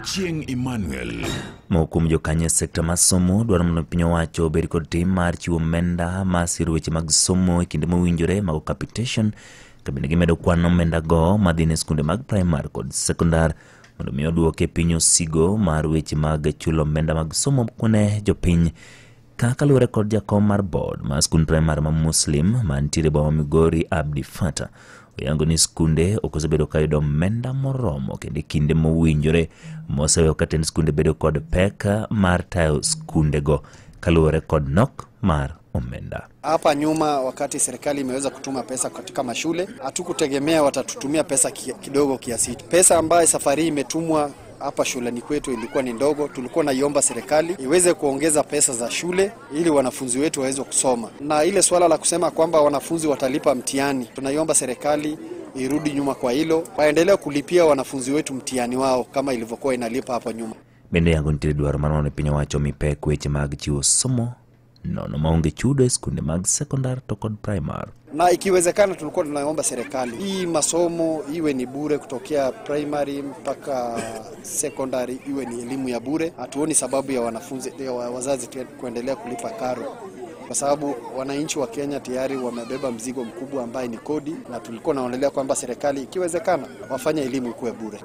Ochieng Emmanuel. Mokum jokanye sekta masomo dwaro mondo piny owacho obed kod tim mar chiwo omenda masiro weche mag somo e kinde mowinjore mag capitation kabinde gimedo kwan omenda go madhine skunde mag primary kod sekondar mondo mi oduoke piny osigo mar weche mag chulo omenda mag somo kune jopiny. Kaka luwore kod jakom mar board mar skund primary ma Muslim mantiere boma Migori Abdi Fata oyango ni skunde okosebedo ka yudo omenda moromo kendo kinde mowinjore moseweyo ka tend skunde bedo kod peka mar tayo skunde go kaluwore kod nok mar omenda. Hapa nyuma wakati serikali imeweza kutuma pesa katika mashule, hatukutegemea watatutumia pesa kidogo kiasi. Pesa ambayo safari imetumwa hapa shuleni kwetu ilikuwa ni ndogo. Tulikuwa naiomba serikali iweze kuongeza pesa za shule ili wanafunzi wetu waweze kusoma. Na ile swala la kusema kwamba wanafunzi watalipa mtihani, tunaiomba serikali irudi nyuma kwa hilo, waendelee kulipia wanafunzi wetu mtihani wao kama ilivyokuwa inalipa hapo nyuma. Bende yango nitiere dwaro mar piny owacho mipek weche mag chiwo somo nono maonge chudo e skunde mag sekondar to kod primary. Na ikiwezekana tulikuwa tunaomba serikali hii masomo iwe ni bure kutokea primary mpaka secondary, iwe ni elimu ya bure. Hatuoni sababu ya wanafunzi wazazi kuendelea kulipa karo, kwa sababu wananchi wa Kenya tayari wamebeba mzigo mkubwa ambaye ni kodi, na tulikuwa tunaonelea kwamba serikali ikiwezekana wafanye elimu ikuwe bure.